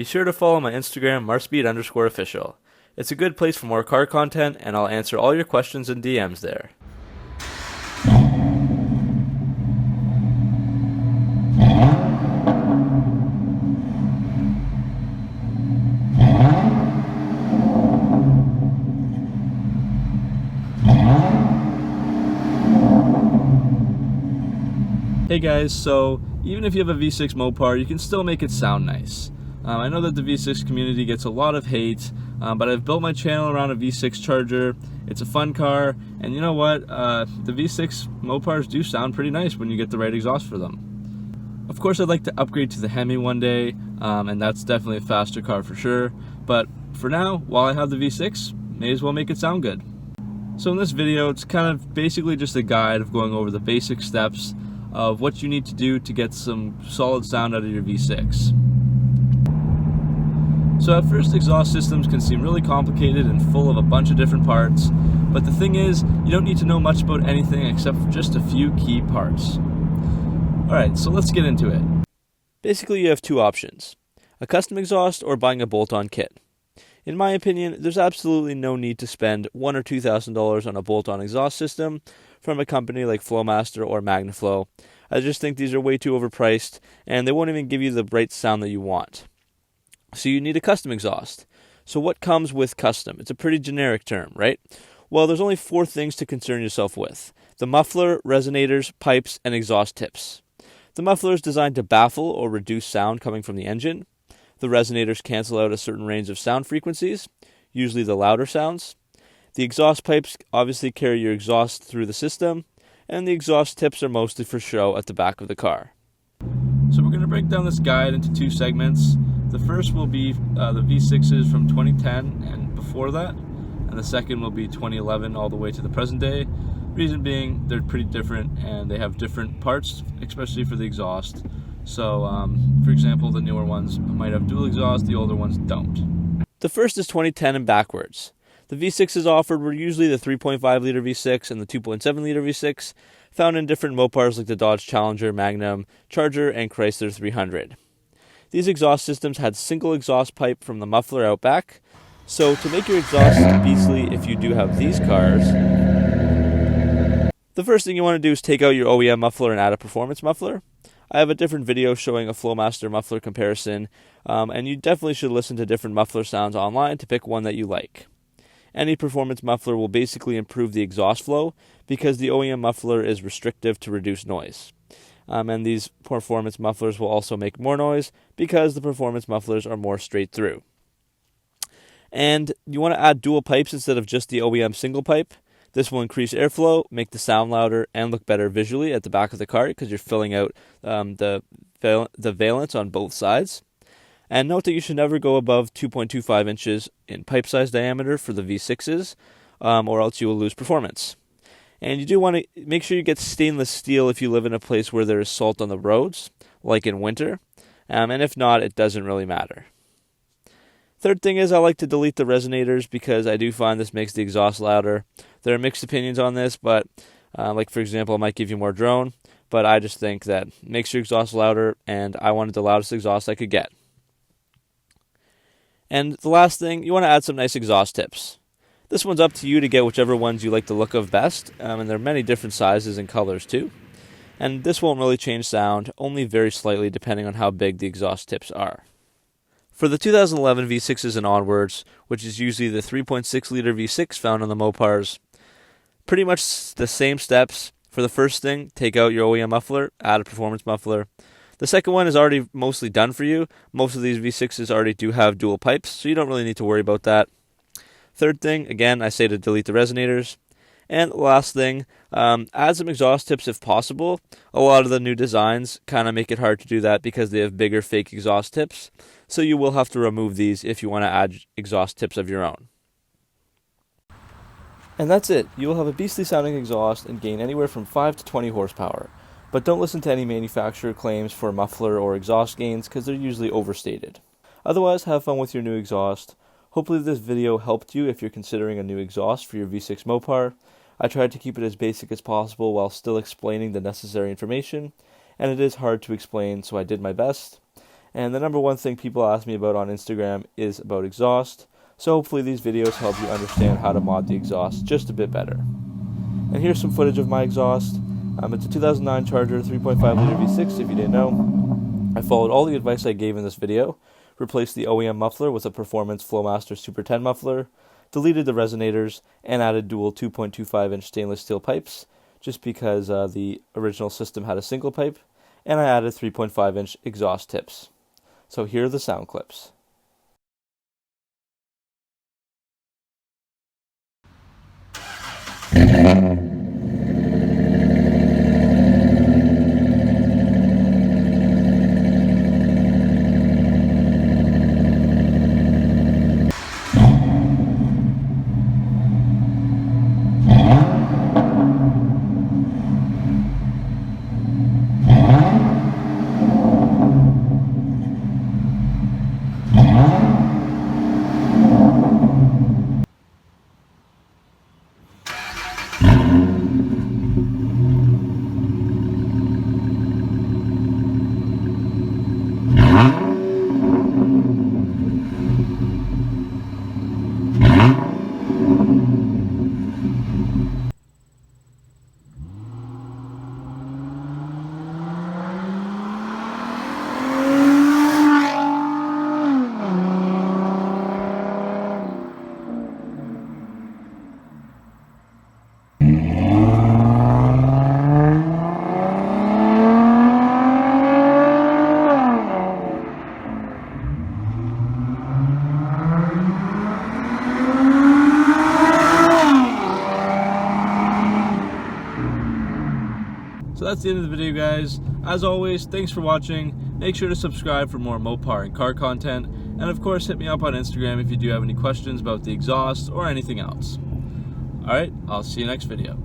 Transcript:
sure to follow my Instagram, Marspeed_official. It's a good place for more car content, and I'll answer all your questions and DMs there. Hey guys, so even if you have a V6 Mopar, you can still make it sound nice. I know that the V6 community gets a lot of hate, but I've built my channel around a V6 Charger. It's a fun car, and you know what? The V6 Mopars do sound pretty nice when you get the right exhaust for them. Of course, I'd like to upgrade to the Hemi one day, and that's definitely a faster car for sure. But for now, while I have the V6, may as well make it sound good. So in this video, it's kind of basically just a guide of going over the basic steps of what you need to do to get some solid sound out of your V6. So at first, exhaust systems can seem really complicated and full of a bunch of different parts, but the thing is, you don't need to know much about anything except for just a few key parts. Alright, so let's get into it. Basically, you have two options: a custom exhaust or buying a bolt-on kit. In my opinion, there's absolutely no need to spend $1,000 or $2,000 on a bolt-on exhaust system from a company like Flowmaster or Magnum. I just think these are way too overpriced, and they won't even give you the right sound that you want. So you need a custom exhaust. So what comes with custom? It's a pretty generic term, right? Well, there's only 4 things to concern yourself with: the muffler, resonators, pipes, and exhaust tips. The muffler is designed to baffle or reduce sound coming from the engine. The resonators cancel out a certain range of sound frequencies, usually the louder sounds. The exhaust pipes obviously carry your exhaust through the system, and the exhaust tips are mostly for show at the back of the car. So we're going to break down this guide into 2 segments. The first will be the V6s from 2010 and before that, and the second will be 2011 all the way to the present day. Reason being, they're pretty different and they have different parts, especially for the exhaust. So, for example, the newer ones might have dual exhaust, the older ones don't. The first is 2010 and backwards. The V6s offered were usually the 3.5 liter V6 and the 2.7 liter V6, found in different Mopars like the Dodge Challenger, Magnum, Charger, and Chrysler 300. These exhaust systems had single exhaust pipe from the muffler out back, so to make your exhaust beastly if you do have these cars, the first thing you want to do is take out your OEM muffler and add a performance muffler. I have a different video showing a Flowmaster muffler comparison, and you definitely should listen to different muffler sounds online to pick one that you like. Any performance muffler will basically improve the exhaust flow because the OEM muffler is restrictive to reduce noise. And these performance mufflers will also make more noise because the performance mufflers are more straight through. And you want to add dual pipes instead of just the OEM single pipe. This will increase airflow, make the sound louder, and look better visually at the back of the car because you're filling out the valence on both sides. And note that you should never go above 2.25 inches in pipe size diameter for the V6s, or else you will lose performance. And you do want to make sure you get stainless steel if you live in a place where there is salt on the roads, like in winter, and if not, it doesn't really matter. Third thing is I like to delete the resonators because I do find this makes the exhaust louder. There are mixed opinions on this, but like for example, it might give you more drone, but I just think that makes your exhaust louder, and I wanted the loudest exhaust I could get. And the last thing, you want to add some nice exhaust tips. This one's up to you to get whichever ones you like the look of best, and there are many different sizes and colors too. And this won't really change sound, only very slightly depending on how big the exhaust tips are. For the 2011 V6s and onwards, which is usually the 3.6 liter V6 found on the Mopars, pretty much the same steps. For the first thing, take out your OEM muffler, add a performance muffler. The second one is already mostly done for you. Most of these V6s already do have dual pipes, so you don't really need to worry about that. Third thing, again, I say to delete the resonators. And last thing, add some exhaust tips if possible. A lot of the new designs kind of make it hard to do that because they have bigger fake exhaust tips. So you will have to remove these if you want to add exhaust tips of your own. And that's it. You will have a beastly sounding exhaust and gain anywhere from 5 to 20 horsepower. But don't listen to any manufacturer claims for muffler or exhaust gains because they're usually overstated. Otherwise, have fun with your new exhaust. Hopefully this video helped you if you're considering a new exhaust for your V6 Mopar. I tried to keep it as basic as possible while still explaining the necessary information, and it is hard to explain, so I did my best. And the number one thing people ask me about on Instagram is about exhaust. So hopefully these videos help you understand how to mod the exhaust just a bit better. And here's some footage of my exhaust. It's a 2009 Charger 3.5 liter V6 if you didn't know. I followed all the advice I gave in this video, replaced the OEM muffler with a performance Flowmaster Super 10 muffler, deleted the resonators, and added dual 2.25-inch stainless steel pipes, just because the original system had a single pipe, and I added 3.5-inch exhaust tips. So here are the sound clips. So that's the end of the video, guys. As always, thanks for watching. Make sure to subscribe for more Mopar and car content. And of course, hit me up on Instagram if you do have any questions about the exhaust or anything else. Alright, I'll see you next video.